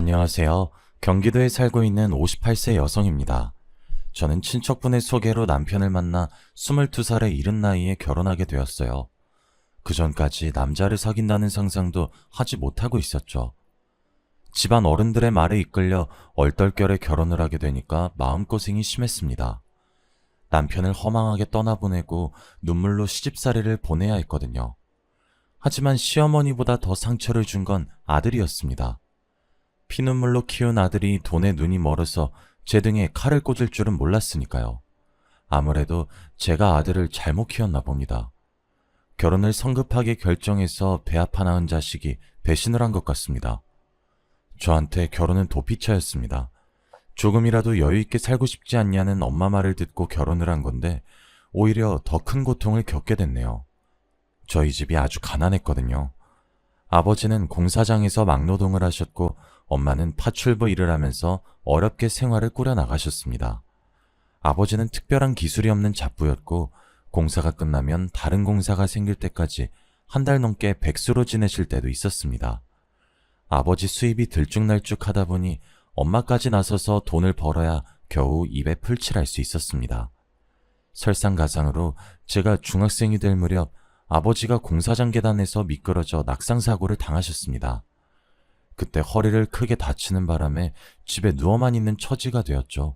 안녕하세요. 경기도에 살고 있는 58세 여성입니다. 저는 친척분의 소개로 남편을 만나 22살의 이른 나이에 결혼하게 되었어요. 그 전까지 남자를 사귄다는 상상도 하지 못하고 있었죠. 집안 어른들의 말에 이끌려 얼떨결에 결혼을 하게 되니까 마음고생이 심했습니다. 남편을 허망하게 떠나보내고 눈물로 시집살이를 보내야 했거든요. 하지만 시어머니보다 더 상처를 준 건 아들이었습니다. 피눈물로 키운 아들이 돈에 눈이 멀어서 제 등에 칼을 꽂을 줄은 몰랐으니까요. 아무래도 제가 아들을 잘못 키웠나 봅니다. 결혼을 성급하게 결정해서 배 아파 낳은 자식이 배신을 한 것 같습니다. 저한테 결혼은 도피처였습니다. 조금이라도 여유있게 살고 싶지 않냐는 엄마 말을 듣고 결혼을 한 건데 오히려 더 큰 고통을 겪게 됐네요. 저희 집이 아주 가난했거든요. 아버지는 공사장에서 막노동을 하셨고 엄마는 파출부 일을 하면서 어렵게 생활을 꾸려나가셨습니다. 아버지는 특별한 기술이 없는 잡부였고 공사가 끝나면 다른 공사가 생길 때까지 한 달 넘게 백수로 지내실 때도 있었습니다. 아버지 수입이 들쭉날쭉하다 보니 엄마까지 나서서 돈을 벌어야 겨우 입에 풀칠할 수 있었습니다. 설상가상으로 제가 중학생이 될 무렵 아버지가 공사장 계단에서 미끄러져 낙상사고를 당하셨습니다. 그때 허리를 크게 다치는 바람에 집에 누워만 있는 처지가 되었죠.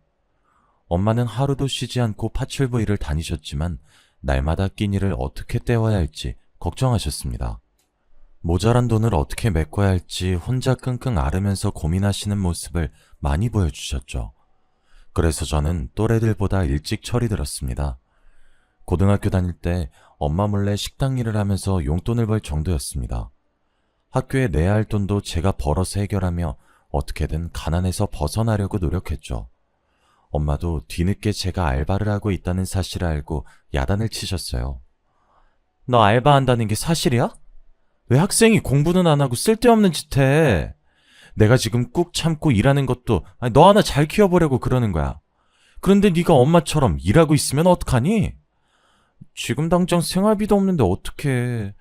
엄마는 하루도 쉬지 않고 파출부 일을 다니셨지만 날마다 끼니를 어떻게 때워야 할지 걱정하셨습니다. 모자란 돈을 어떻게 메꿔야 할지 혼자 끙끙 앓으면서 고민하시는 모습을 많이 보여주셨죠. 그래서 저는 또래들보다 일찍 철이 들었습니다. 고등학교 다닐 때 엄마 몰래 식당 일을 하면서 용돈을 벌 정도였습니다. 학교에 내야 할 돈도 제가 벌어서 해결하며 어떻게든 가난에서 벗어나려고 노력했죠. 엄마도 뒤늦게 제가 알바를 하고 있다는 사실을 알고 야단을 치셨어요. 너 알바한다는 게 사실이야? 왜 학생이 공부는 안 하고 쓸데없는 짓 해? 내가 지금 꾹 참고 일하는 것도 너 하나 잘 키워보려고 그러는 거야. 그런데 네가 엄마처럼 일하고 있으면 어떡하니? 지금 당장 생활비도 없는데 어떡해.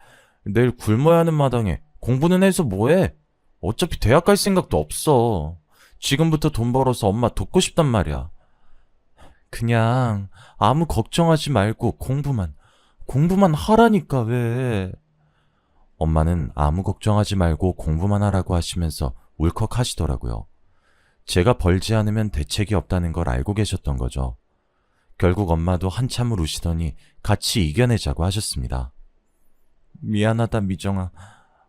내일 굶어야 하는 마당에 공부는 해서 뭐해? 어차피 대학 갈 생각도 없어. 지금부터 돈 벌어서 엄마 돕고 싶단 말이야. 그냥 아무 걱정하지 말고 공부만 하라니까 왜. 엄마는 아무 걱정하지 말고 공부만 하라고 하시면서 울컥하시더라고요. 제가 벌지 않으면 대책이 없다는 걸 알고 계셨던 거죠. 결국 엄마도 한참을 우시더니 같이 이겨내자고 하셨습니다. 미안하다 미정아.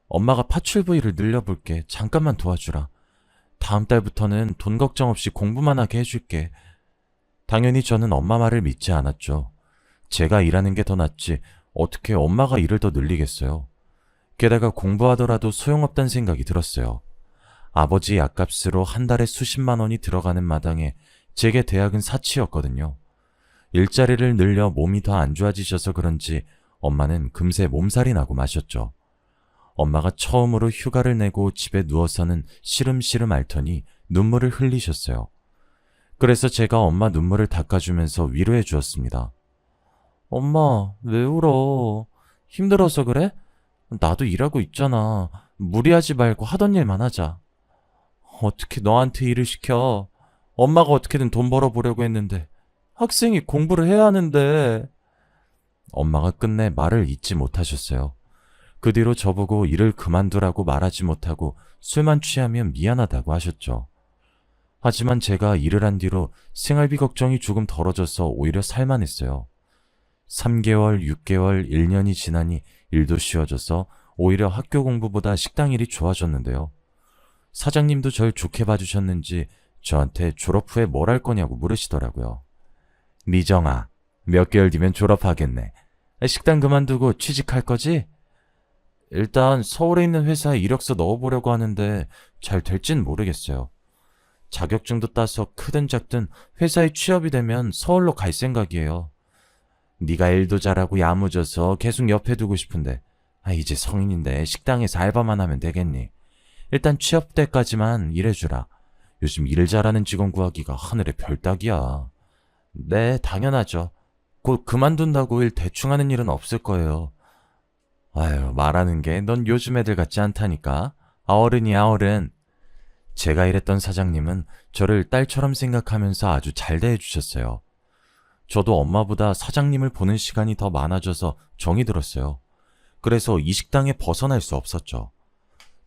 엄마가 파출부 일을 늘려볼게. 잠깐만 도와주라. 다음 달부터는 돈 걱정 없이 공부만 하게 해줄게. 당연히 저는 엄마 말을 믿지 않았죠. 제가 일하는 게 더 낫지 어떻게 엄마가 일을 더 늘리겠어요. 게다가 공부하더라도 소용없다는 생각이 들었어요. 아버지 약값으로 한 달에 수십만 원이 들어가는 마당에 제게 대학은 사치였거든요. 일자리를 늘려 몸이 더 안 좋아지셔서 그런지 엄마는 금세 몸살이 나고 마셨죠. 엄마가 처음으로 휴가를 내고 집에 누워서는 시름시름 앓더니 눈물을 흘리셨어요. 그래서 제가 엄마 눈물을 닦아주면서 위로해 주었습니다. 엄마, 왜 울어? 힘들어서 그래? 나도 일하고 있잖아. 무리하지 말고 하던 일만 하자. 어떻게 너한테 일을 시켜? 엄마가 어떻게든 돈 벌어보려고 했는데 학생이 공부를 해야 하는데. 엄마가 끝내 말을 잇지 못하셨어요. 그 뒤로 저보고 일을 그만두라고 말하지 못하고 술만 취하면 미안하다고 하셨죠. 하지만 제가 일을 한 뒤로 생활비 걱정이 조금 덜어져서 오히려 살만했어요. 3개월, 6개월, 1년이 지나니 일도 쉬워져서 오히려 학교 공부보다 식당 일이 좋아졌는데요. 사장님도 절 좋게 봐주셨는지 저한테 졸업 후에 뭘 할 거냐고 물으시더라고요. 미정아, 몇 개월 뒤면 졸업하겠네. 식당 그만두고 취직할 거지? 일단 서울에 있는 회사에 이력서 넣어보려고 하는데 잘 될진 모르겠어요. 자격증도 따서 크든 작든 회사에 취업이 되면 서울로 갈 생각이에요. 네가 일도 잘하고 야무져서 계속 옆에 두고 싶은데 이제 성인인데 식당에서 알바만 하면 되겠니? 일단 취업 때까지만 일해주라. 요즘 일 잘하는 직원 구하기가 하늘의 별 따기야. 네, 당연하죠. 곧 그만둔다고 일 대충 하는 일은 없을 거예요. 아유, 말하는 게 넌 요즘 애들 같지 않다니까. 어른이야, 어른. 제가 일했던 사장님은 저를 딸처럼 생각하면서 아주 잘 대해주셨어요. 저도 엄마보다 사장님을 보는 시간이 더 많아져서 정이 들었어요. 그래서 이 식당에 벗어날 수 없었죠.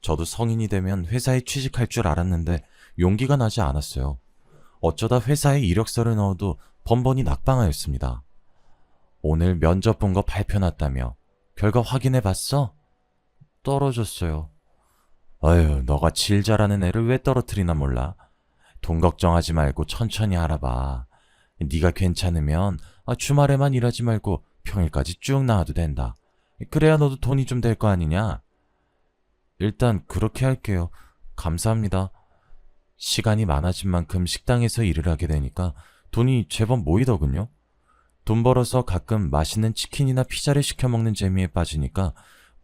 저도 성인이 되면 회사에 취직할 줄 알았는데 용기가 나지 않았어요. 어쩌다 회사에 이력서를 넣어도 번번이 낙방하였습니다. 오늘 면접 본 거 발표 났다며. 결과 확인해 봤어? 떨어졌어요. 어휴, 너가 질 잘하는 애를 왜 떨어뜨리나 몰라. 돈 걱정하지 말고 천천히 알아봐. 네가 괜찮으면 주말에만 일하지 말고 평일까지 쭉 나와도 된다. 그래야 너도 돈이 좀 될 거 아니냐? 일단 그렇게 할게요. 감사합니다. 시간이 많아진 만큼 식당에서 일을 하게 되니까 돈이 제법 모이더군요. 돈 벌어서 가끔 맛있는 치킨이나 피자를 시켜 먹는 재미에 빠지니까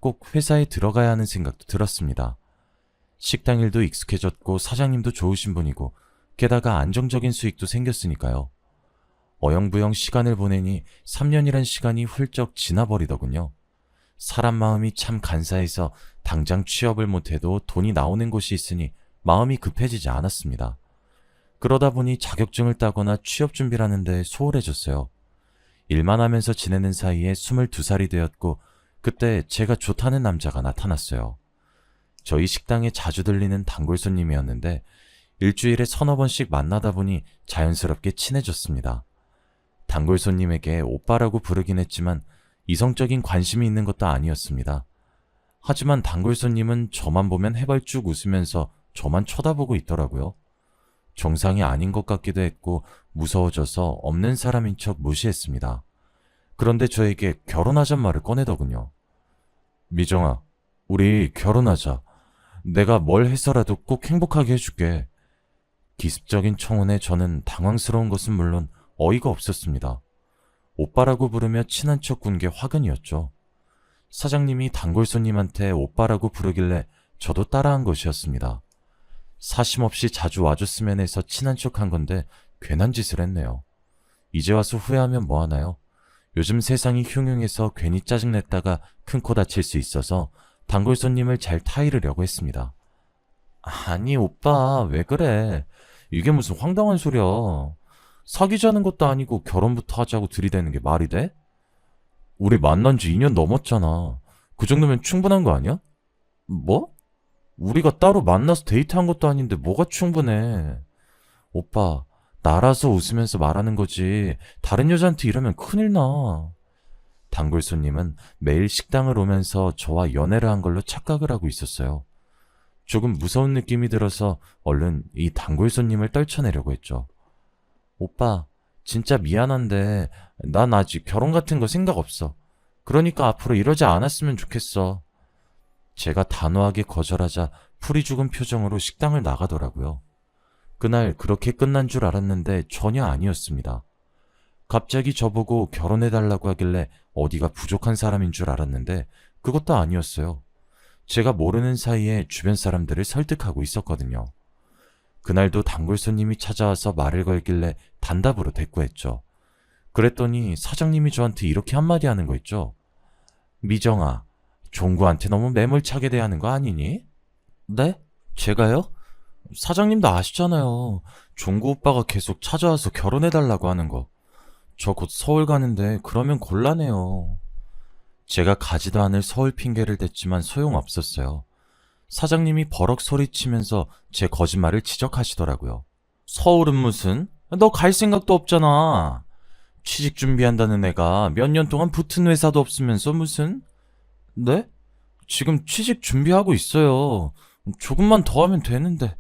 꼭 회사에 들어가야 하는 생각도 들었습니다. 식당 일도 익숙해졌고 사장님도 좋으신 분이고 게다가 안정적인 수익도 생겼으니까요. 어영부영 시간을 보내니 3년이란 시간이 훌쩍 지나버리더군요. 사람 마음이 참 간사해서 당장 취업을 못해도 돈이 나오는 곳이 있으니 마음이 급해지지 않았습니다. 그러다 보니 자격증을 따거나 취업 준비를 하는데 소홀해졌어요. 일만 하면서 지내는 사이에 22살이 되었고 그때 제가 좋다는 남자가 나타났어요. 저희 식당에 자주 들리는 단골 손님이었는데 일주일에 서너 번씩 만나다 보니 자연스럽게 친해졌습니다. 단골 손님에게 오빠라고 부르긴 했지만 이성적인 관심이 있는 것도 아니었습니다. 하지만 단골 손님은 저만 보면 해발쭉 웃으면서 저만 쳐다보고 있더라고요. 정상이 아닌 것 같기도 했고 무서워져서 없는 사람인 척 무시했습니다. 그런데 저에게 결혼하잔 말을 꺼내더군요. 미정아, 우리 결혼하자. 내가 뭘 해서라도 꼭 행복하게 해줄게. 기습적인 청혼에 저는 당황스러운 것은 물론 어이가 없었습니다. 오빠라고 부르며 친한 척 군 게 화근이었죠. 사장님이 단골 손님한테 오빠라고 부르길래 저도 따라한 것이었습니다. 사심없이 자주 와줬으면 해서 친한 척 한 건데 괜한 짓을 했네요. 이제 와서 후회하면 뭐하나요? 요즘 세상이 흉흉해서 괜히 짜증냈다가 큰 코 다칠 수 있어서 단골 손님을 잘 타이르려고 했습니다. 아니 오빠 왜 그래? 이게 무슨 황당한 소리야. 사귀자는 것도 아니고 결혼부터 하자고 들이대는 게 말이 돼? 우리 만난 지 2년 넘었잖아. 그 정도면 충분한 거 아니야? 뭐? 우리가 따로 만나서 데이트한 것도 아닌데 뭐가 충분해. 오빠, 나라서 웃으면서 말하는 거지. 다른 여자한테 이러면 큰일 나. 단골 손님은 매일 식당을 오면서 저와 연애를 한 걸로 착각을 하고 있었어요. 조금 무서운 느낌이 들어서 얼른 이 단골 손님을 떨쳐내려고 했죠. 오빠, 진짜 미안한데 난 아직 결혼 같은 거 생각 없어. 그러니까 앞으로 이러지 않았으면 좋겠어. 제가 단호하게 거절하자 풀이 죽은 표정으로 식당을 나가더라고요. 그날 그렇게 끝난 줄 알았는데 전혀 아니었습니다. 갑자기 저보고 결혼해달라고 하길래 어디가 부족한 사람인 줄 알았는데 그것도 아니었어요. 제가 모르는 사이에 주변 사람들을 설득하고 있었거든요. 그날도 단골 손님이 찾아와서 말을 걸길래 단답으로 대꾸했죠. 그랬더니 사장님이 저한테 이렇게 한마디 하는 거 있죠. 미정아, 종구한테 너무 매몰차게 대하는 거 아니니? 네? 제가요? 사장님도 아시잖아요. 종구 오빠가 계속 찾아와서 결혼해달라고 하는 거. 저 곧 서울 가는데 그러면 곤란해요. 제가 가지도 않을 서울 핑계를 댔지만 소용없었어요. 사장님이 버럭 소리치면서 제 거짓말을 지적하시더라고요. 서울은 무슨? 너 갈 생각도 없잖아. 취직 준비한다는 애가 몇 년 동안 붙은 회사도 없으면서 무슨? 네? 지금 취직 준비하고 있어요. 조금만 더 하면 되는데.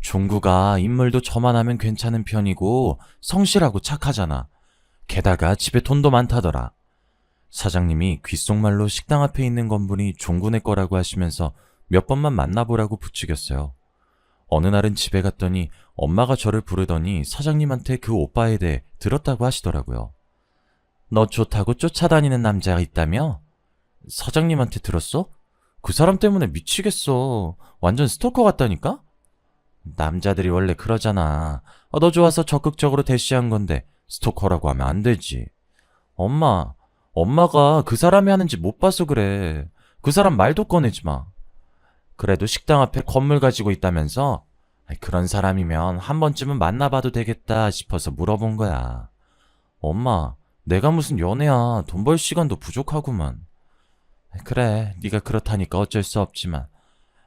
종구가 인물도 저만 하면 괜찮은 편이고 성실하고 착하잖아. 게다가 집에 돈도 많다더라. 사장님이 귓속말로 식당 앞에 있는 건물이 종구네 거라고 하시면서 몇 번만 만나보라고 부추겼어요. 어느 날은 집에 갔더니 엄마가 저를 부르더니 사장님한테 그 오빠에 대해 들었다고 하시더라고요. 너 좋다고 쫓아다니는 남자가 있다며? 사장님한테 들었어? 그 사람 때문에 미치겠어. 완전 스토커 같다니까? 남자들이 원래 그러잖아. 너 좋아서 적극적으로 대시한 건데 스토커라고 하면 안 되지. 엄마가 그 사람이 하는지 못 봐서 그래. 그 사람 말도 꺼내지 마. 그래도 식당 앞에 건물 가지고 있다면서? 그런 사람이면 한 번쯤은 만나봐도 되겠다 싶어서 물어본 거야. 엄마, 내가 무슨 연애야. 돈 벌 시간도 부족하구만. 그래, 네가 그렇다니까 어쩔 수 없지만.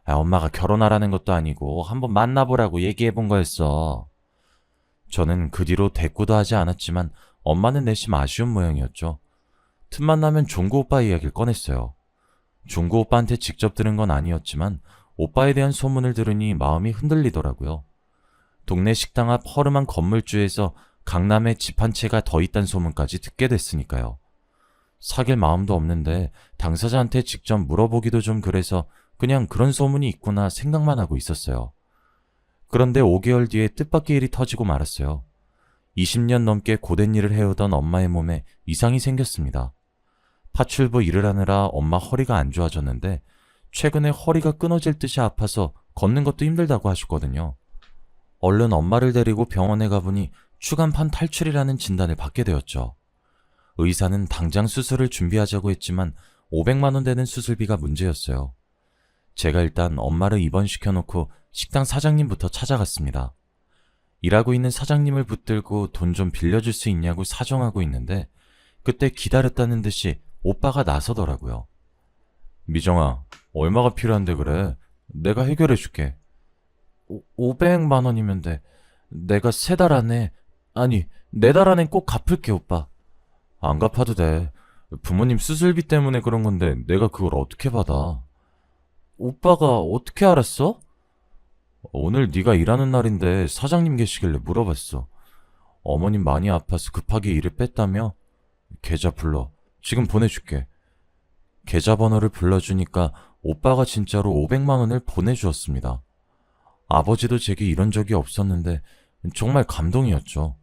엄마가 결혼하라는 것도 아니고 한번 만나보라고 얘기해본 거였어. 저는 그 뒤로 대꾸도 하지 않았지만 엄마는 내심 아쉬운 모양이었죠. 틈만 나면 종구 오빠 이야기를 꺼냈어요. 종구 오빠한테 직접 들은 건 아니었지만 오빠에 대한 소문을 들으니 마음이 흔들리더라고요. 동네 식당 앞 허름한 건물주에서 강남에 집 한 채가 더 있다는 소문까지 듣게 됐으니까요. 사귈 마음도 없는데 당사자한테 직접 물어보기도 좀 그래서 그냥 그런 소문이 있구나 생각만 하고 있었어요. 그런데 5개월 뒤에 뜻밖의 일이 터지고 말았어요. 20년 넘게 고된 일을 해오던 엄마의 몸에 이상이 생겼습니다. 파출부 일을 하느라 엄마 허리가 안 좋아졌는데 최근에 허리가 끊어질 듯이 아파서 걷는 것도 힘들다고 하셨거든요. 얼른 엄마를 데리고 병원에 가보니 추간판 탈출이라는 진단을 받게 되었죠. 의사는 당장 수술을 준비하자고 했지만 500만 원 되는 수술비가 문제였어요. 제가 일단 엄마를 입원시켜놓고 식당 사장님부터 찾아갔습니다. 일하고 있는 사장님을 붙들고 돈 좀 빌려줄 수 있냐고 사정하고 있는데 그때 기다렸다는 듯이 오빠가 나서더라고요. 미정아, 얼마가 필요한데 그래? 내가 해결해줄게. 500만 원이면 돼. 내가 3달 안에, 아니, 4달 안엔 꼭 갚을게, 오빠. 안 갚아도 돼. 부모님 수술비 때문에 그런 건데 내가 그걸 어떻게 받아? 오빠가 어떻게 알았어? 오늘 네가 일하는 날인데 사장님 계시길래 물어봤어. 어머님 많이 아파서 급하게 일을 뺐다며? 계좌 불러. 지금 보내줄게. 계좌번호를 불러주니까 오빠가 진짜로 500만 원을 보내주었습니다. 아버지도 제게 이런 적이 없었는데 정말 감동이었죠.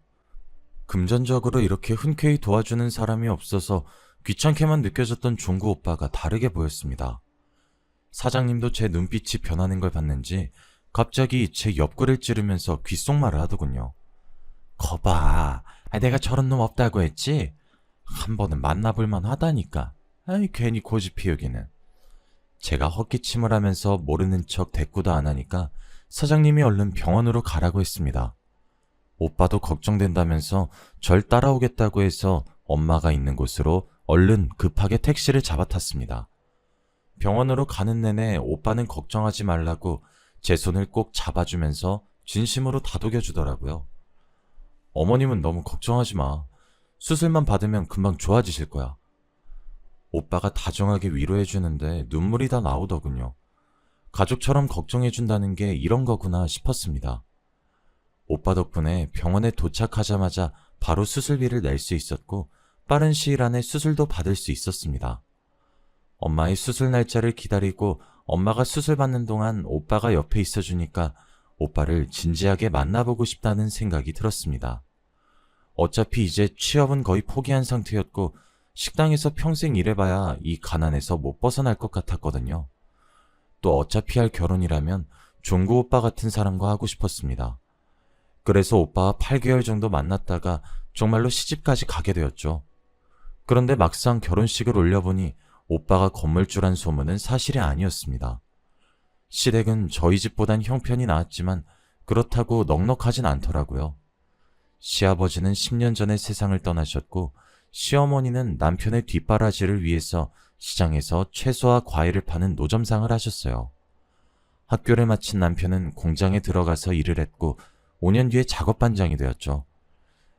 금전적으로 이렇게 흔쾌히 도와주는 사람이 없어서 귀찮게만 느껴졌던 종구 오빠가 다르게 보였습니다. 사장님도 제 눈빛이 변하는 걸 봤는지 갑자기 제 옆구리를 찌르면서 귓속말을 하더군요. 거봐, 내가 저런 놈 없다고 했지? 한 번은 만나볼만 하다니까. 괜히 고집 피우기는. 제가 헛기침을 하면서 모르는 척 대꾸도 안 하니까 사장님이 얼른 병원으로 가라고 했습니다. 오빠도 걱정된다면서 절 따라오겠다고 해서 엄마가 있는 곳으로 얼른 급하게 택시를 잡아탔습니다. 병원으로 가는 내내 오빠는 걱정하지 말라고 제 손을 꼭 잡아주면서 진심으로 다독여주더라고요. 어머님은 너무 걱정하지 마. 수술만 받으면 금방 좋아지실 거야. 오빠가 다정하게 위로해주는데 눈물이 다 나오더군요. 가족처럼 걱정해준다는 게 이런 거구나 싶었습니다. 오빠 덕분에 병원에 도착하자마자 바로 수술비를 낼 수 있었고 빠른 시일 안에 수술도 받을 수 있었습니다. 엄마의 수술 날짜를 기다리고 엄마가 수술 받는 동안 오빠가 옆에 있어주니까 오빠를 진지하게 만나보고 싶다는 생각이 들었습니다. 어차피 이제 취업은 거의 포기한 상태였고 식당에서 평생 일해봐야 이 가난에서 못 벗어날 것 같았거든요. 또 어차피 할 결혼이라면 종구 오빠 같은 사람과 하고 싶었습니다. 그래서 오빠와 8개월 정도 만났다가 정말로 시집까지 가게 되었죠. 그런데 막상 결혼식을 올려보니 오빠가 건물주란 소문은 사실이 아니었습니다. 시댁은 저희 집보단 형편이 나았지만 그렇다고 넉넉하진 않더라고요. 시아버지는 10년 전에 세상을 떠나셨고 시어머니는 남편의 뒷바라지를 위해서 시장에서 채소와 과일을 파는 노점상을 하셨어요. 학교를 마친 남편은 공장에 들어가서 일을 했고 5년 뒤에 작업반장이 되었죠.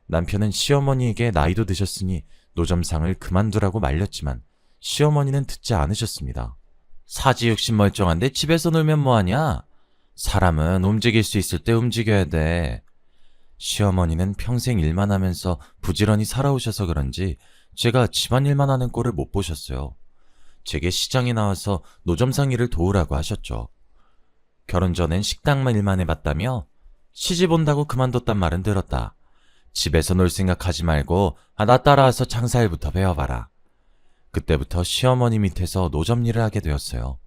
남편은 시어머니에게 나이도 드셨으니 노점상을 그만두라고 말렸지만 시어머니는 듣지 않으셨습니다. 사지육신 멀쩡한데 집에서 놀면 뭐하냐? 사람은 움직일 수 있을 때 움직여야 돼. 시어머니는 평생 일만 하면서 부지런히 살아오셔서 그런지 제가 집안일만 하는 꼴을 못 보셨어요. 제게 시장에 나와서 노점상 일을 도우라고 하셨죠. 결혼 전엔 식당만 일만 해봤다며? 시집 온다고 그만뒀단 말은 들었다. 집에서 놀 생각하지 말고 나 따라와서 장사일부터 배워봐라. 그때부터 시어머니 밑에서 노점 일을 하게 되었어요.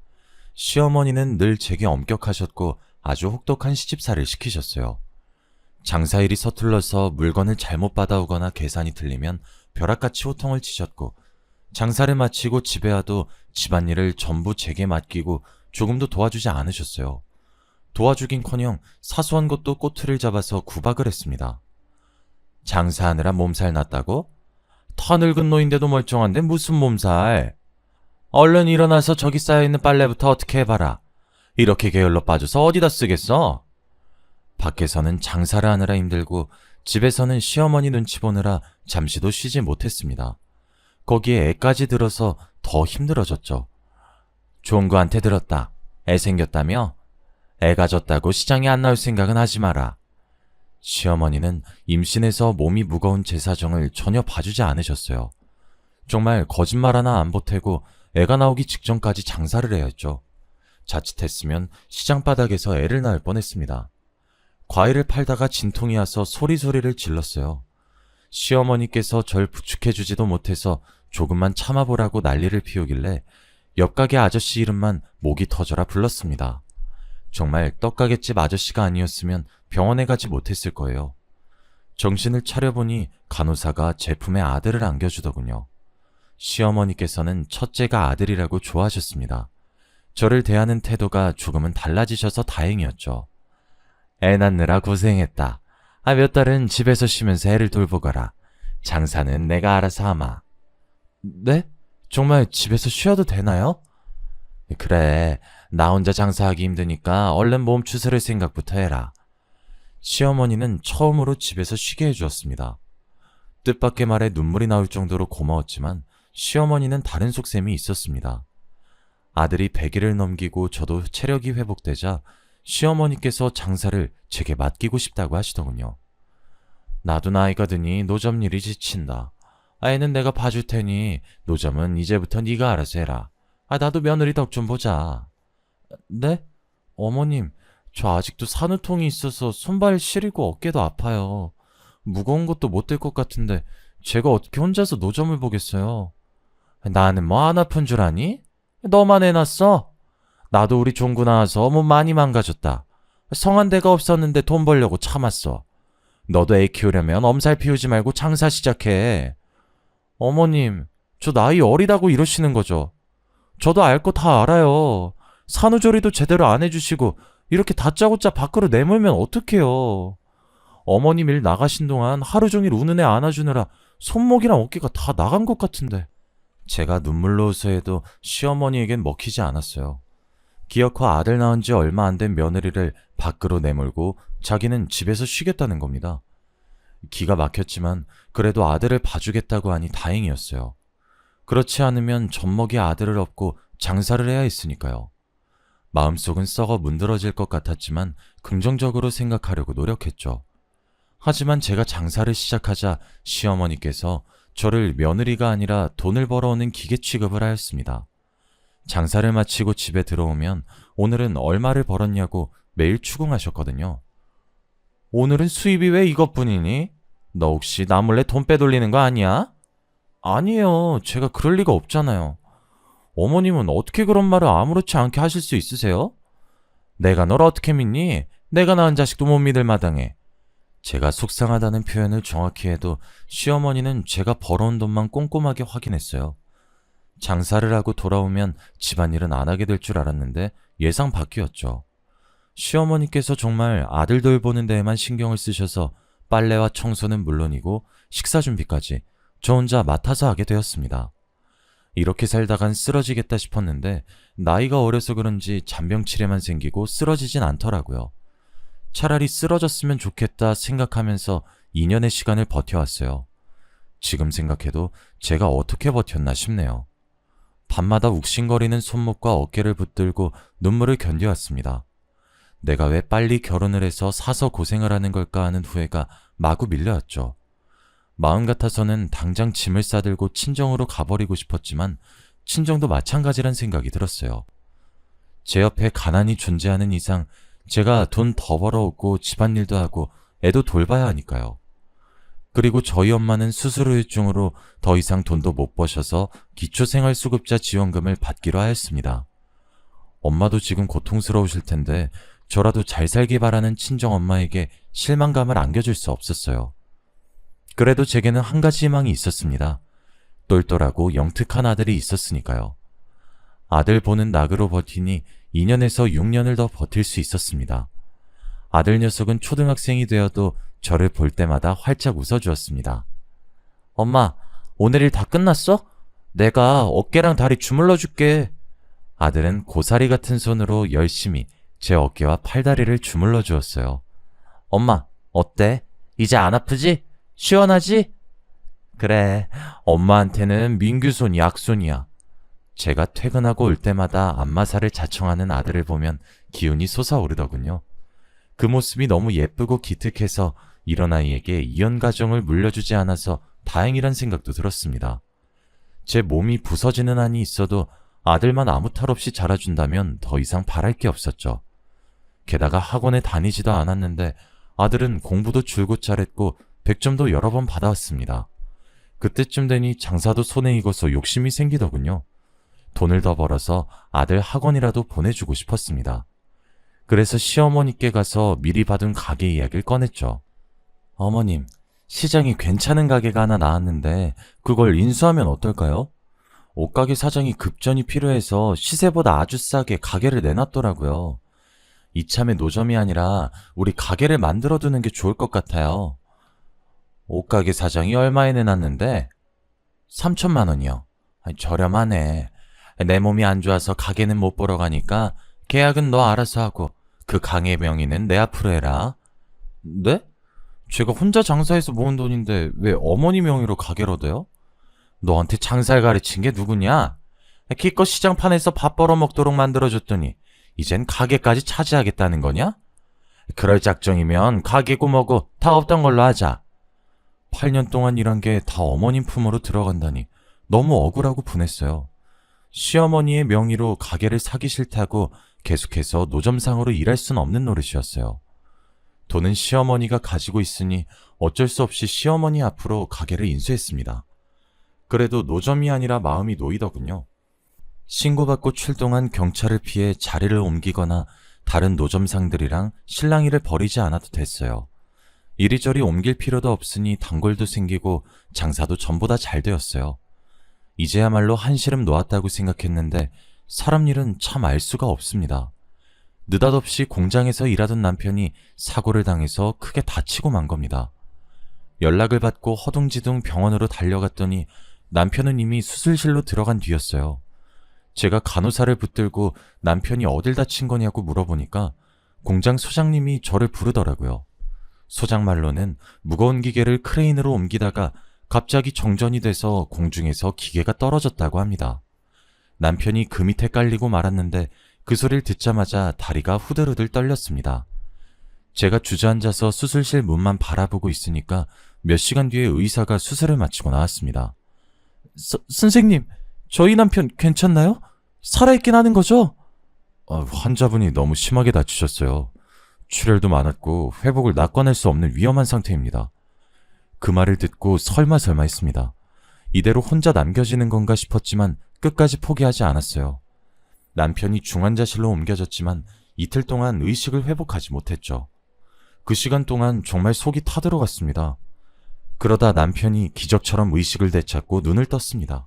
시어머니는 늘 제게 엄격하셨고 아주 혹독한 시집살이를 시키셨어요. 장사일이 서툴러서 물건을 잘못 받아오거나 계산이 틀리면 벼락같이 호통을 치셨고 장사를 마치고 집에 와도 집안일을 전부 제게 맡기고 조금도 도와주지 않으셨어요. 도와주긴커녕 사소한 것도 꼬투리를 잡아서 구박을 했습니다. 장사하느라 몸살 났다고? 터 늙은 노인데도 멀쩡한데 무슨 몸살? 얼른 일어나서 저기 쌓여있는 빨래부터 어떻게 해봐라. 이렇게 게을러 빠져서 어디다 쓰겠어? 밖에서는 장사를 하느라 힘들고 집에서는 시어머니 눈치 보느라 잠시도 쉬지 못했습니다. 거기에 애까지 들어서 더 힘들어졌죠. 종구한테 들었다. 애 생겼다며? 애 가졌다고 시장에 안 나올 생각은 하지 마라. 시어머니는 임신해서 몸이 무거운 제 사정을 전혀 봐주지 않으셨어요. 정말 거짓말 하나 안 보태고 애가 나오기 직전까지 장사를 해야 했죠. 자칫했으면 시장 바닥에서 애를 낳을 뻔했습니다. 과일을 팔다가 진통이 와서 소리소리를 질렀어요. 시어머니께서 절 부축해주지도 못해서 조금만 참아보라고 난리를 피우길래 옆가게 아저씨 이름만 목이 터져라 불렀습니다. 정말 떡가게집 아저씨가 아니었으면 병원에 가지 못했을 거예요. 정신을 차려보니 간호사가 제품에 아들을 안겨주더군요. 시어머니께서는 첫째가 아들이라고 좋아하셨습니다. 저를 대하는 태도가 조금은 달라지셔서 다행이었죠. 애 낳느라 고생했다. 몇 달은 집에서 쉬면서 애를 돌보거라. 장사는 내가 알아서 하마. 네? 정말 집에서 쉬어도 되나요? 그래, 나 혼자 장사하기 힘드니까 얼른 몸 추스를 생각부터 해라. 시어머니는 처음으로 집에서 쉬게 해주었습니다. 뜻밖의 말에 눈물이 나올 정도로 고마웠지만 시어머니는 다른 속셈이 있었습니다. 아들이 100일을 넘기고 저도 체력이 회복되자 시어머니께서 장사를 제게 맡기고 싶다고 하시더군요. 나도 나이가 드니 노점 일이 지친다. 애는 내가 봐줄 테니 노점은 이제부터 네가 알아서 해라. 나도 며느리 덕 좀 보자. 네? 어머님, 저 아직도 산후통이 있어서 손발 시리고 어깨도 아파요. 무거운 것도 못 들 것 같은데 제가 어떻게 혼자서 노점을 보겠어요? 나는 뭐 안 아픈 줄 아니? 너만 해놨어? 나도 우리 종구 나와서 몸 많이 망가졌다. 성한 데가 없었는데 돈 벌려고 참았어. 너도 애 키우려면 엄살 피우지 말고 장사 시작해. 어머님, 저 나이 어리다고 이러시는 거죠? 저도 알 거 다 알아요. 산후조리도 제대로 안 해주시고 이렇게 다짜고짜 밖으로 내몰면 어떡해요. 어머님 일 나가신 동안 하루 종일 우는 애 안아주느라 손목이랑 어깨가 다 나간 것 같은데. 제가 눈물로 호소해도 시어머니에겐 먹히지 않았어요. 기어코 아들 낳은 지 얼마 안 된 며느리를 밖으로 내몰고 자기는 집에서 쉬겠다는 겁니다. 기가 막혔지만 그래도 아들을 봐주겠다고 하니 다행이었어요. 그렇지 않으면 젖먹이 아들을 업고 장사를 해야 했으니까요. 마음속은 썩어 문드러질 것 같았지만 긍정적으로 생각하려고 노력했죠. 하지만 제가 장사를 시작하자 시어머니께서 저를 며느리가 아니라 돈을 벌어오는 기계 취급을 하였습니다. 장사를 마치고 집에 들어오면 오늘은 얼마를 벌었냐고 매일 추궁하셨거든요. 오늘은 수입이 왜 이것뿐이니? 너 혹시 나 몰래 돈 빼돌리는 거 아니야? 아니에요. 제가 그럴 리가 없잖아요. 어머님은 어떻게 그런 말을 아무렇지 않게 하실 수 있으세요? 내가 널 어떻게 믿니? 내가 낳은 자식도 못 믿을 마당에. 제가 속상하다는 표현을 정확히 해도 시어머니는 제가 벌어온 돈만 꼼꼼하게 확인했어요. 장사를 하고 돌아오면 집안일은 안 하게 될 줄 알았는데 예상 밖이었죠. 시어머니께서 정말 아들 돌보는 데에만 신경을 쓰셔서 빨래와 청소는 물론이고 식사 준비까지 저 혼자 맡아서 하게 되었습니다. 이렇게 살다간 쓰러지겠다 싶었는데 나이가 어려서 그런지 잔병치레만 생기고 쓰러지진 않더라고요. 차라리 쓰러졌으면 좋겠다 생각하면서 2년의 시간을 버텨왔어요. 지금 생각해도 제가 어떻게 버텼나 싶네요. 밤마다 욱신거리는 손목과 어깨를 붙들고 눈물을 견뎌왔습니다. 내가 왜 빨리 결혼을 해서 사서 고생을 하는 걸까 하는 후회가 마구 밀려왔죠. 마음 같아서는 당장 짐을 싸들고 친정으로 가버리고 싶었지만 친정도 마찬가지란 생각이 들었어요. 제 옆에 가난이 존재하는 이상 제가 돈 더 벌어오고 집안일도 하고 애도 돌봐야 하니까요. 그리고 저희 엄마는 수술 후유증으로 더 이상 돈도 못 버셔서 기초생활수급자 지원금을 받기로 하였습니다. 엄마도 지금 고통스러우실 텐데 저라도 잘 살기 바라는 친정엄마에게 실망감을 안겨줄 수 없었어요. 그래도 제게는 한 가지 희망이 있었습니다. 똘똘하고 영특한 아들이 있었으니까요. 아들 보는 낙으로 버티니 2년에서 6년을 더 버틸 수 있었습니다. 아들 녀석은 초등학생이 되어도 저를 볼 때마다 활짝 웃어주었습니다. 엄마, 오늘 일 다 끝났어? 내가 어깨랑 다리 주물러 줄게. 아들은 고사리 같은 손으로 열심히 제 어깨와 팔다리를 주물러 주었어요. 엄마, 어때? 이제 안 아프지? 시원하지? 그래, 엄마한테는 민규손 약손이야. 제가 퇴근하고 올 때마다 안마사를 자청하는 아들을 보면 기운이 솟아오르더군요. 그 모습이 너무 예쁘고 기특해서 이런 아이에게 이혼 가정을 물려주지 않아서 다행이란 생각도 들었습니다. 제 몸이 부서지는 한이 있어도 아들만 아무 탈 없이 자라준다면 더 이상 바랄 게 없었죠. 게다가 학원에 다니지도 않았는데 아들은 공부도 줄곧 잘했고 100점도 여러 번 받아왔습니다. 그때쯤 되니 장사도 손에 익어서 욕심이 생기더군요. 돈을 더 벌어서 아들 학원이라도 보내주고 싶었습니다. 그래서 시어머니께 가서 미리 받은 가게 이야기를 꺼냈죠. 어머님, 시장이 괜찮은 가게가 하나 나왔는데 그걸 인수하면 어떨까요? 옷가게 사장이 급전이 필요해서 시세보다 아주 싸게 가게를 내놨더라고요. 이참에 노점이 아니라 우리 가게를 만들어두는 게 좋을 것 같아요. 옷가게 사장이 얼마에 내놨는데? 3천만 원이요. 저렴하네. 내 몸이 안 좋아서 가게는 못 보러 가니까 계약은 너 알아서 하고 그 강의 명의는 내 앞으로 해라. 네? 제가 혼자 장사해서 모은 돈인데 왜 어머니 명의로 가게를 얻어요? 너한테 장사를 가르친 게 누구냐? 기껏 시장판에서 밥 벌어먹도록 만들어줬더니 이젠 가게까지 차지하겠다는 거냐? 그럴 작정이면 가게고 뭐고 다 없던 걸로 하자. 8년 동안 일한 게 다 어머님 품으로 들어간다니 너무 억울하고 분했어요. 시어머니의 명의로 가게를 사기 싫다고 계속해서 노점상으로 일할 순 없는 노릇이었어요. 돈은 시어머니가 가지고 있으니 어쩔 수 없이 시어머니 앞으로 가게를 인수했습니다. 그래도 노점이 아니라 마음이 놓이더군요. 신고받고 출동한 경찰을 피해 자리를 옮기거나 다른 노점상들이랑 실랑이를 벌이지 않아도 됐어요. 이리저리 옮길 필요도 없으니 단골도 생기고 장사도 전보다 잘 되었어요. 이제야말로 한시름 놓았다고 생각했는데 사람 일은 참 알 수가 없습니다. 느닷없이 공장에서 일하던 남편이 사고를 당해서 크게 다치고 만 겁니다. 연락을 받고 허둥지둥 병원으로 달려갔더니 남편은 이미 수술실로 들어간 뒤였어요. 제가 간호사를 붙들고 남편이 어딜 다친 거냐고 물어보니까 공장 소장님이 저를 부르더라고요. 소장 말로는 무거운 기계를 크레인으로 옮기다가 갑자기 정전이 돼서 공중에서 기계가 떨어졌다고 합니다. 남편이 그 밑에 깔리고 말았는데 그 소리를 듣자마자 다리가 후들후들 떨렸습니다. 제가 주저앉아서 수술실 문만 바라보고 있으니까 몇 시간 뒤에 의사가 수술을 마치고 나왔습니다. 선생님, 저희 남편 괜찮나요? 살아있긴 하는 거죠? 환자분이 너무 심하게 다치셨어요. 출혈도 많았고 회복을 낙관할 수 없는 위험한 상태입니다. 그 말을 듣고 설마 했습니다. 이대로 혼자 남겨지는 건가 싶었지만 끝까지 포기하지 않았어요. 남편이 중환자실로 옮겨졌지만 이틀 동안 의식을 회복하지 못했죠. 그 시간 동안 정말 속이 타들어갔습니다. 그러다 남편이 기적처럼 의식을 되찾고 눈을 떴습니다.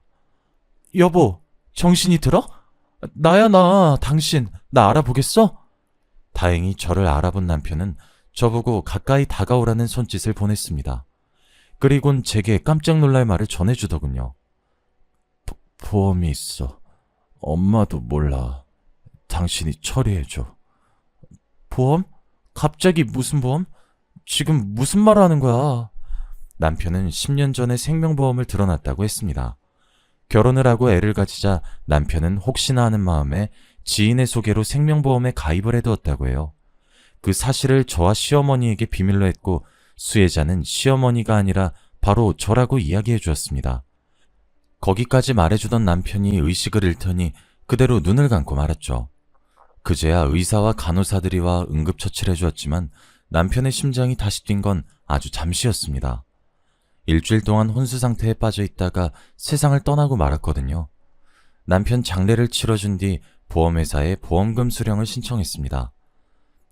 여보, 정신이 들어? 나야 당신, 나 알아보겠어? 다행히 저를 알아본 남편은 저보고 가까이 다가오라는 손짓을 보냈습니다. 그리곤 제게 깜짝 놀랄 말을 전해주더군요. 보험이 있어. 엄마도 몰라. 당신이 처리해줘. 보험? 갑자기 무슨 보험? 지금 무슨 말을 하는 거야? 남편은 10년 전에 생명보험을 들어놨다고 했습니다. 결혼을 하고 애를 가지자 남편은 혹시나 하는 마음에 지인의 소개로 생명보험에 가입을 해두었다고 해요. 그 사실을 저와 시어머니에게 비밀로 했고 수혜자는 시어머니가 아니라 바로 저라고 이야기해 주었습니다. 거기까지 말해주던 남편이 의식을 잃더니 그대로 눈을 감고 말았죠. 그제야 의사와 간호사들이 와 응급처치를 해주었지만 남편의 심장이 다시 뛴 건 아주 잠시였습니다. 일주일 동안 혼수 상태에 빠져 있다가 세상을 떠나고 말았거든요. 남편 장례를 치러준 뒤 보험회사에 보험금 수령을 신청했습니다.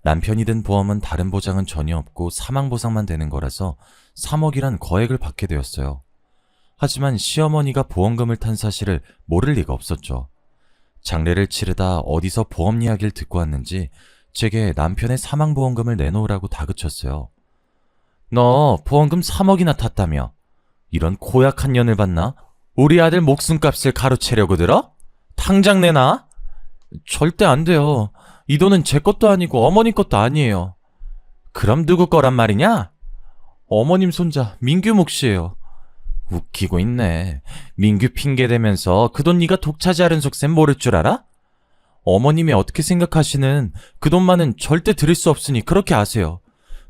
남편이 든 보험은 다른 보장은 전혀 없고 사망보상만 되는 거라서 3억이란 거액을 받게 되었어요. 하지만 시어머니가 보험금을 탄 사실을 모를 리가 없었죠. 장례를 치르다 어디서 보험 이야기를 듣고 왔는지 제게 남편의 사망보험금을 내놓으라고 다그쳤어요. 너 보험금 3억이나 탔다며? 이런 고약한 년을 봤나? 우리 아들 목숨값을 가로채려고 들어? 당장 내놔? 절대 안 돼요. 이 돈은 제 것도 아니고 어머님 것도 아니에요. 그럼 누구 거란 말이냐? 어머님 손자 민규 몫이에요. 웃기고 있네. 민규 핑계대면서 그 돈 네가 독차지하는 속셈 모를 줄 알아? 어머님이 어떻게 생각하시는 그 돈만은 절대 드릴 수 없으니 그렇게 아세요.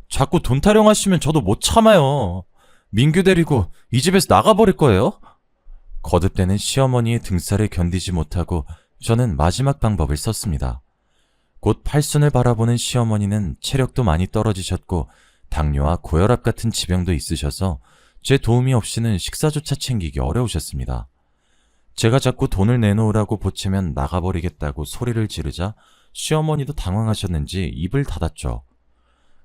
자꾸 돈 타령하시면 저도 못 참아요. 민규 데리고 이 집에서 나가버릴 거예요? 거듭대는 시어머니의 등살을 견디지 못하고 저는 마지막 방법을 썼습니다. 곧 팔순을 바라보는 시어머니는 체력도 많이 떨어지셨고 당뇨와 고혈압 같은 지병도 있으셔서 제 도움이 없이는 식사조차 챙기기 어려우셨습니다. 제가 자꾸 돈을 내놓으라고 보채면 나가버리겠다고 소리를 지르자 시어머니도 당황하셨는지 입을 닫았죠.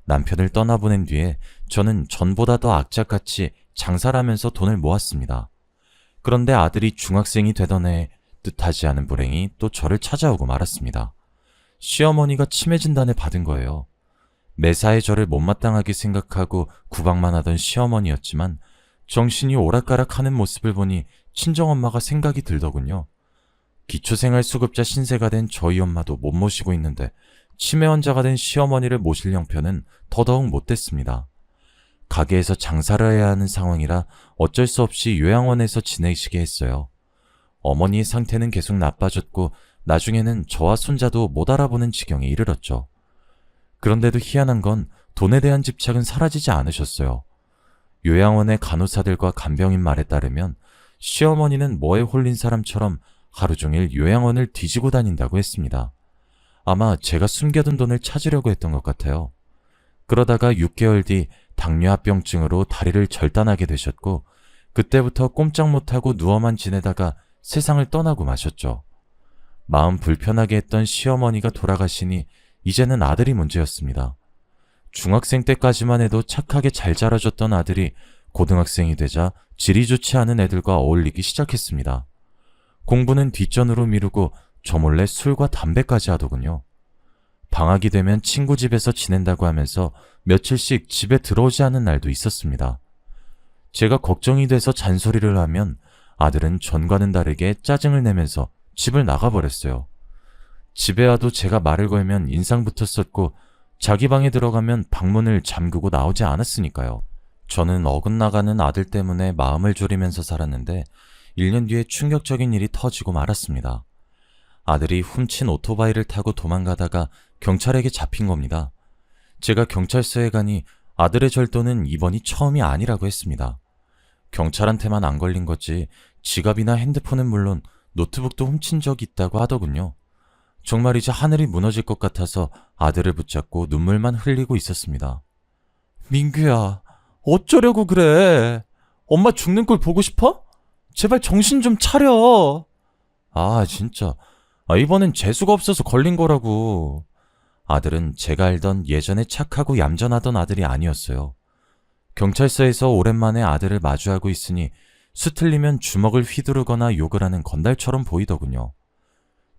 남편을 떠나보낸 뒤에 저는 전보다 더 악착같이 장사를 하면서 돈을 모았습니다. 그런데 아들이 중학생이 되던 해 뜻하지 않은 불행이 또 저를 찾아오고 말았습니다. 시어머니가 치매 진단을 받은 거예요. 매사에 저를 못마땅하게 생각하고 구박만 하던 시어머니였지만 정신이 오락가락하는 모습을 보니 친정엄마가 생각이 들더군요. 기초생활수급자 신세가 된 저희 엄마도 못 모시고 있는데 치매 환자가 된 시어머니를 모실 형편은 더더욱 못됐습니다. 가게에서 장사를 해야 하는 상황이라 어쩔 수 없이 요양원에서 지내시게 했어요. 어머니의 상태는 계속 나빠졌고 나중에는 저와 손자도 못 알아보는 지경에 이르렀죠. 그런데도 희한한 건 돈에 대한 집착은 사라지지 않으셨어요. 요양원의 간호사들과 간병인 말에 따르면 시어머니는 뭐에 홀린 사람처럼 하루 종일 요양원을 뒤지고 다닌다고 했습니다. 아마 제가 숨겨둔 돈을 찾으려고 했던 것 같아요. 그러다가 6개월 뒤 당뇨합병증으로 다리를 절단하게 되셨고 그때부터 꼼짝 못하고 누워만 지내다가 세상을 떠나고 마셨죠. 마음 불편하게 했던 시어머니가 돌아가시니 이제는 아들이 문제였습니다. 중학생 때까지만 해도 착하게 잘 자라줬던 아들이 고등학생이 되자 질이 좋지 않은 애들과 어울리기 시작했습니다. 공부는 뒷전으로 미루고 저 몰래 술과 담배까지 하더군요. 방학이 되면 친구 집에서 지낸다고 하면서 며칠씩 집에 들어오지 않은 날도 있었습니다. 제가 걱정이 돼서 잔소리를 하면 아들은 전과는 다르게 짜증을 내면서 집을 나가버렸어요. 집에 와도 제가 말을 걸면 인상부터 썼고 자기 방에 들어가면 방문을 잠그고 나오지 않았으니까요. 저는 어긋나가는 아들 때문에 마음을 졸이면서 살았는데 1년 뒤에 충격적인 일이 터지고 말았습니다. 아들이 훔친 오토바이를 타고 도망가다가 경찰에게 잡힌 겁니다. 제가 경찰서에 가니 아들의 절도는 이번이 처음이 아니라고 했습니다. 경찰한테만 안 걸린 거지 지갑이나 핸드폰은 물론 노트북도 훔친 적이 있다고 하더군요. 정말 이제 하늘이 무너질 것 같아서 아들을 붙잡고 눈물만 흘리고 있었습니다. 민규야, 어쩌려고 그래? 엄마 죽는 걸 보고 싶어? 제발 정신 좀 차려. 아, 진짜. 이번엔 재수가 없어서 걸린 거라고. 아들은 제가 알던 예전에 착하고 얌전하던 아들이 아니었어요. 경찰서에서 오랜만에 아들을 마주하고 있으니 수틀리면 주먹을 휘두르거나 욕을 하는 건달처럼 보이더군요.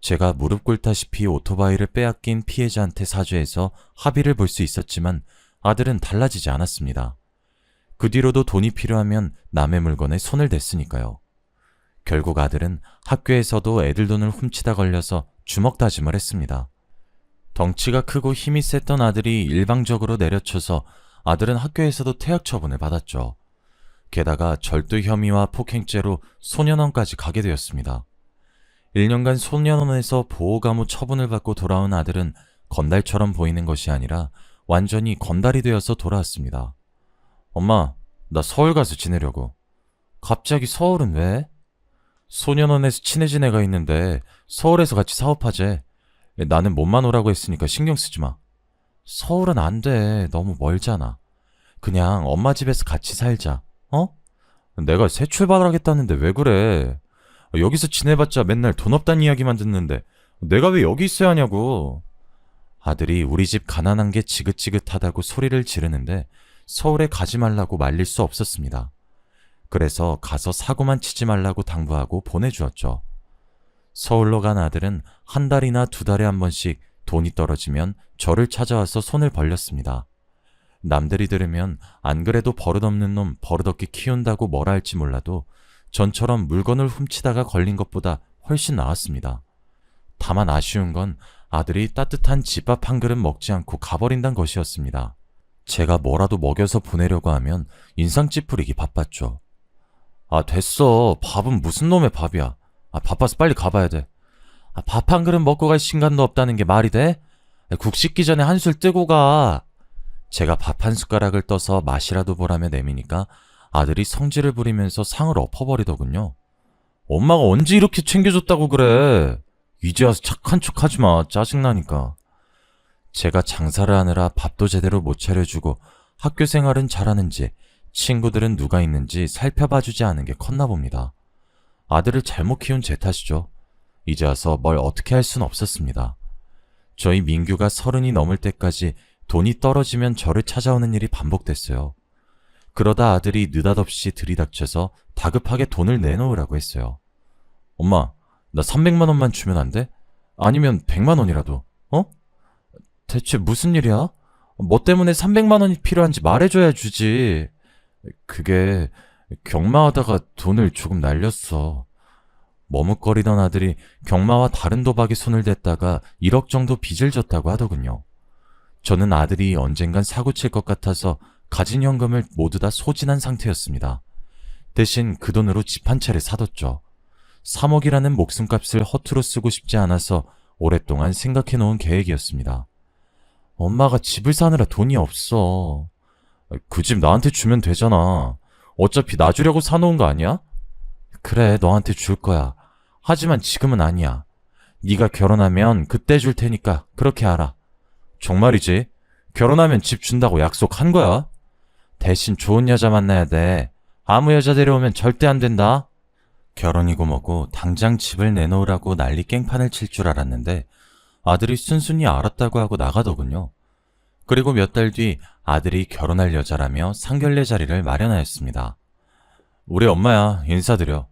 제가 무릎 꿇다시피 오토바이를 빼앗긴 피해자한테 사죄해서 합의를 볼 수 있었지만 아들은 달라지지 않았습니다. 그 뒤로도 돈이 필요하면 남의 물건에 손을 댔으니까요. 결국 아들은 학교에서도 애들 돈을 훔치다 걸려서 주먹 다짐을 했습니다. 덩치가 크고 힘이 셌던 아들이 일방적으로 내려쳐서 아들은 학교에서도 퇴학 처분을 받았죠. 게다가 절도 혐의와 폭행죄로 소년원까지 가게 되었습니다. 1년간 소년원에서 보호감호 처분을 받고 돌아온 아들은 건달처럼 보이는 것이 아니라 완전히 건달이 되어서 돌아왔습니다. 엄마, 나 서울 가서 지내려고. 갑자기 서울은 왜? 소년원에서 친해진 애가 있는데 서울에서 같이 사업하재. 나는 몸만 오라고 했으니까 신경 쓰지 마. 서울은 안 돼. 너무 멀잖아. 그냥 엄마 집에서 같이 살자. 어? 내가 새 출발하겠다는데 왜 그래? 여기서 지내봤자 맨날 돈 없다는 이야기만 듣는데 내가 왜 여기 있어야 하냐고. 아들이 우리 집 가난한 게 지긋지긋하다고 소리를 지르는데 서울에 가지 말라고 말릴 수 없었습니다. 그래서 가서 사고만 치지 말라고 당부하고 보내주었죠. 서울로 간 아들은 한 달이나 두 달에 한 번씩 돈이 떨어지면 저를 찾아와서 손을 벌렸습니다. 남들이 들으면 안 그래도 버릇없는 놈 버릇없게 키운다고 뭐라 할지 몰라도 전처럼 물건을 훔치다가 걸린 것보다 훨씬 나았습니다. 다만 아쉬운 건 아들이 따뜻한 집밥 한 그릇 먹지 않고 가버린다는 것이었습니다. 제가 뭐라도 먹여서 보내려고 하면 인상 찌푸리기 바빴죠. 아, 됐어. 밥은 무슨 놈의 밥이야. 아, 바빠서 빨리 가봐야 돼. 아, 밥 한 그릇 먹고 갈 시간도 없다는 게 말이 돼? 국 씻기 전에 한술 뜨고 가. 제가 밥 한 숟가락을 떠서 맛이라도 보라며 내미니까 아들이 성질을 부리면서 상을 엎어버리더군요. 엄마가 언제 이렇게 챙겨줬다고 그래. 이제 와서 착한 척 하지 마. 짜증나니까. 제가 장사를 하느라 밥도 제대로 못 차려주고 학교 생활은 잘하는지 친구들은 누가 있는지 살펴봐주지 않은 게 컸나 봅니다. 아들을 잘못 키운 제 탓이죠. 이제 와서 뭘 어떻게 할 순 없었습니다. 저희 민규가 30이 넘을 때까지 돈이 떨어지면 저를 찾아오는 일이 반복됐어요. 그러다 아들이 느닷없이 들이닥쳐서 다급하게 돈을 내놓으라고 했어요. 엄마, 나 300만 원만 주면 안 돼? 아니면 100만 원이라도, 어? 대체 무슨 일이야? 뭐 때문에 300만 원이 필요한지 말해줘야 주지. 그게 경마하다가 돈을 조금 날렸어. 머뭇거리던 아들이 경마와 다른 도박에 손을 댔다가 1억 정도 빚을 졌다고 하더군요. 저는 아들이 언젠간 사고칠 것 같아서 가진 현금을 모두 다 소진한 상태였습니다. 대신 그 돈으로 집 한 채를 사뒀죠. 3억이라는 목숨값을 허투루 쓰고 싶지 않아서 오랫동안 생각해 놓은 계획이었습니다. 엄마가 집을 사느라 돈이 없어. 그 집 나한테 주면 되잖아. 어차피 나 주려고 사놓은 거 아니야? 그래, 너한테 줄 거야. 하지만 지금은 아니야. 네가 결혼하면 그때 줄 테니까 그렇게 알아. 정말이지? 결혼하면 집 준다고 약속한 거야? 대신 좋은 여자 만나야 돼. 아무 여자 데려오면 절대 안 된다. 결혼이고 뭐고 당장 집을 내놓으라고 난리 깽판을 칠 줄 알았는데 아들이 순순히 알았다고 하고 나가더군요. 그리고 몇 달 뒤 아들이 결혼할 여자라며 상견례 자리를 마련하였습니다. 우리 엄마야, 인사드려.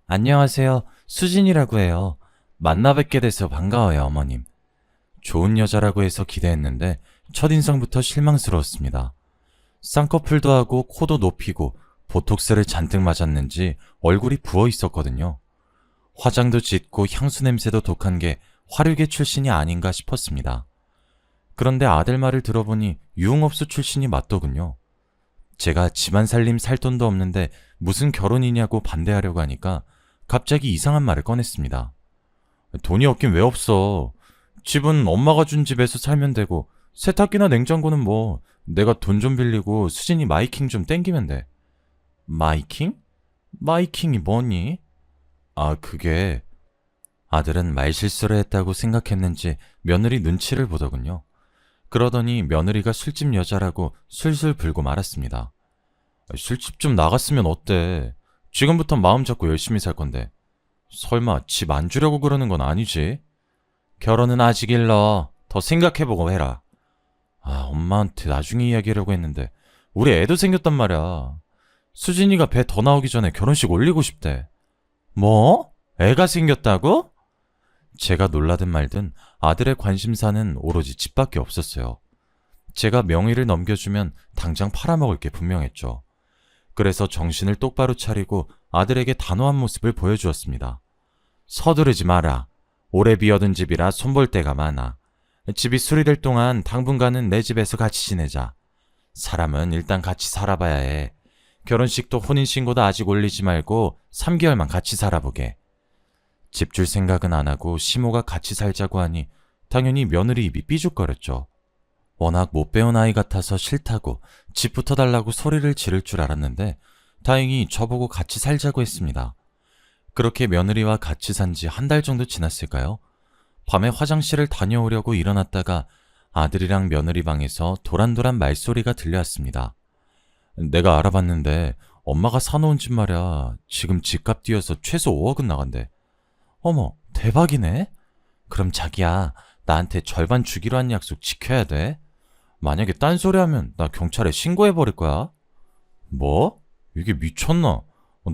안녕하세요. 수진이라고 해요. 만나 뵙게 돼서 반가워요, 어머님. 좋은 여자라고 해서 기대했는데 첫인상부터 실망스러웠습니다. 쌍꺼풀도 하고 코도 높이고 보톡스를 잔뜩 맞았는지 얼굴이 부어 있었거든요. 화장도 짙고 향수 냄새도 독한 게 화류계 출신이 아닌가 싶었습니다. 그런데 아들 말을 들어보니 유흥업소 출신이 맞더군요. 제가 집안 살림 살 돈도 없는데 무슨 결혼이냐고 반대하려고 하니까 갑자기 이상한 말을 꺼냈습니다. 돈이 없긴 왜 없어. 집은 엄마가 준 집에서 살면 되고 세탁기나 냉장고는 뭐 내가 돈 좀 빌리고 수진이 마이킹 좀 땡기면 돼. 마이킹? 마이킹이 뭐니? 아, 그게... 아들은 말실수를 했다고 생각했는지 며느리 눈치를 보더군요. 그러더니 며느리가 술집 여자라고 술술 불고 말았습니다. 술집 좀 나갔으면 어때? 지금부터 마음 잡고 열심히 살 건데. 설마 집 안 주려고 그러는 건 아니지? 결혼은 아직 일러. 더 생각해보고 해라. 아, 엄마한테 나중에 이야기하려고 했는데 우리 애도 생겼단 말이야. 수진이가 배 더 나오기 전에 결혼식 올리고 싶대. 뭐? 애가 생겼다고? 제가 놀라든 말든 아들의 관심사는 오로지 집밖에 없었어요. 제가 명의를 넘겨주면 당장 팔아먹을 게 분명했죠. 그래서 정신을 똑바로 차리고 아들에게 단호한 모습을 보여주었습니다. 서두르지 마라. 오래 비어둔 집이라 손볼 데가 많아. 집이 수리될 동안 당분간은 내 집에서 같이 지내자. 사람은 일단 같이 살아봐야 해. 결혼식도 혼인신고도 아직 올리지 말고 3개월만 같이 살아보게. 집 줄 생각은 안 하고 시모가 같이 살자고 하니 당연히 며느리 입이 삐죽거렸죠. 워낙 못 배운 아이 같아서 싫다고 집부터 달라고 소리를 지를 줄 알았는데 다행히 저보고 같이 살자고 했습니다. 그렇게 며느리와 같이 산 지 한 달 정도 지났을까요? 밤에 화장실을 다녀오려고 일어났다가 아들이랑 며느리 방에서 도란도란 말소리가 들려왔습니다. 내가 알아봤는데 엄마가 사놓은 집 말이야. 지금 집값 뛰어서 최소 5억은 나간대. 어머, 대박이네? 그럼 자기야, 나한테 절반 주기로 한 약속 지켜야 돼. 만약에 딴소리 하면 나 경찰에 신고해버릴 거야. 뭐? 이게 미쳤나?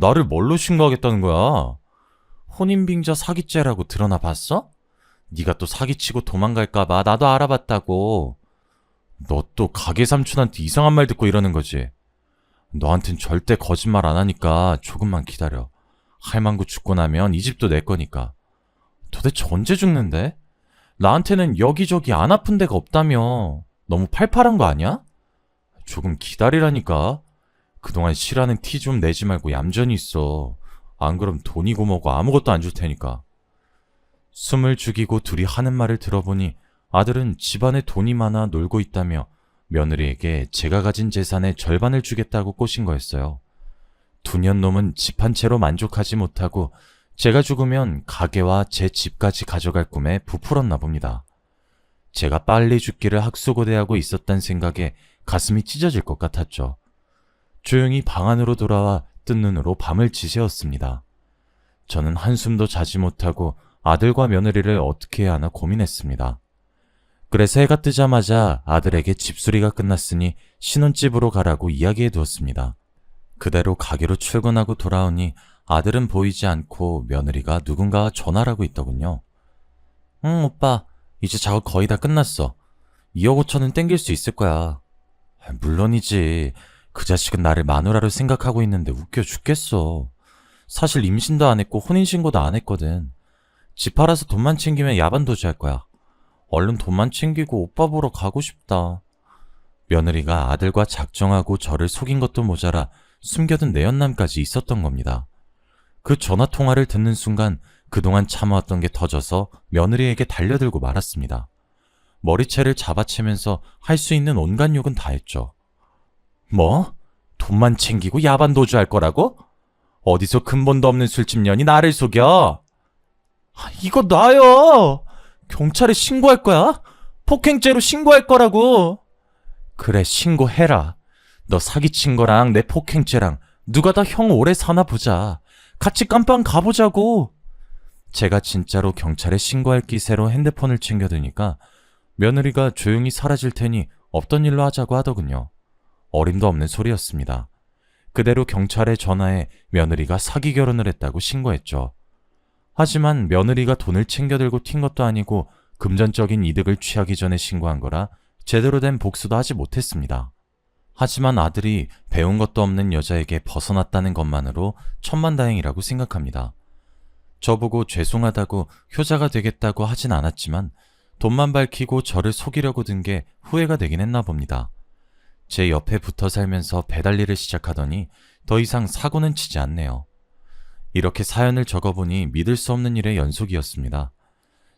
나를 뭘로 신고하겠다는 거야? 혼인빙자 사기죄라고 드러나 봤어? 네가 또 사기치고 도망갈까봐 나도 알아봤다고. 너 또 가게 삼촌한테 이상한 말 듣고 이러는 거지? 너한텐 절대 거짓말 안 하니까 조금만 기다려. 할망구 죽고 나면 이 집도 내 거니까. 도대체 언제 죽는데? 나한테는 여기저기 안 아픈 데가 없다며. 너무 팔팔한 거 아니야? 조금 기다리라니까. 그동안 싫어하는 티 좀 내지 말고 얌전히 있어. 안 그럼 돈이고 뭐고 아무것도 안 줄 테니까. 숨을 죽이고 둘이 하는 말을 들어보니 아들은 집안에 돈이 많아 놀고 있다며 며느리에게 제가 가진 재산의 절반을 주겠다고 꼬신 거였어요. 두 년 놈은 집 한 채로 만족하지 못하고 제가 죽으면 가게와 제 집까지 가져갈 꿈에 부풀었나 봅니다. 제가 빨리 죽기를 학수고대하고 있었단 생각에 가슴이 찢어질 것 같았죠. 조용히 방 안으로 돌아와 뜬 눈으로 밤을 지새웠습니다. 저는 한숨도 자지 못하고 아들과 며느리를 어떻게 해야 하나 고민했습니다. 그래서 해가 뜨자마자 아들에게 집수리가 끝났으니 신혼집으로 가라고 이야기해 두었습니다. 그대로 가게로 출근하고 돌아오니 아들은 보이지 않고 며느리가 누군가와 전화를 하고 있더군요. 응, 오빠. 이제 작업 거의 다 끝났어. 2억 5천은 땡길 수 있을 거야. 물론이지. 그 자식은 나를 마누라로 생각하고 있는데 웃겨 죽겠어. 사실 임신도 안 했고 혼인신고도 안 했거든. 집 팔아서 돈만 챙기면 야반도주 할 거야. 얼른 돈만 챙기고 오빠 보러 가고 싶다. 며느리가 아들과 작정하고 저를 속인 것도 모자라 숨겨둔 내연남까지 있었던 겁니다. 그 전화통화를 듣는 순간 그동안 참아왔던 게 터져서 며느리에게 달려들고 말았습니다. 머리채를 잡아채면서 할 수 있는 온갖 욕은 다 했죠. 뭐? 돈만 챙기고 야반도주 할 거라고? 어디서 근본도 없는 술집년이 나를 속여? 이거 나요! 경찰에 신고할 거야? 폭행죄로 신고할 거라고! 그래, 신고해라. 너 사기친 거랑 내 폭행죄랑 누가 더 형 오래 사나 보자. 같이 깜빵 가보자고. 제가 진짜로 경찰에 신고할 기세로 핸드폰을 챙겨드니까 며느리가 조용히 사라질 테니 없던 일로 하자고 하더군요. 어림도 없는 소리였습니다. 그대로 경찰에 전화해 며느리가 사기 결혼을 했다고 신고했죠. 하지만 며느리가 돈을 챙겨들고 튄 것도 아니고 금전적인 이득을 취하기 전에 신고한 거라 제대로 된 복수도 하지 못했습니다. 하지만 아들이 배운 것도 없는 여자에게 벗어났다는 것만으로 천만다행이라고 생각합니다. 저보고 죄송하다고 효자가 되겠다고 하진 않았지만 돈만 밝히고 저를 속이려고 든 게 후회가 되긴 했나 봅니다. 제 옆에 붙어 살면서 배달 일을 시작하더니 더 이상 사고는 치지 않네요. 이렇게 사연을 적어보니 믿을 수 없는 일의 연속이었습니다.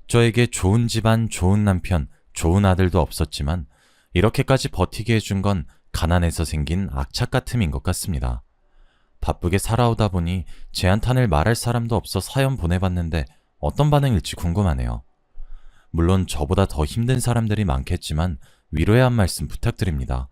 저에게 좋은 집안, 좋은 남편, 좋은 아들도 없었지만 이렇게까지 버티게 해준 건 가난해서 생긴 악착 같음인 것 같습니다. 바쁘게 살아오다 보니 제 한탄을 말할 사람도 없어 사연 보내봤는데 어떤 반응일지 궁금하네요. 물론 저보다 더 힘든 사람들이 많겠지만 위로의 한 말씀 부탁드립니다.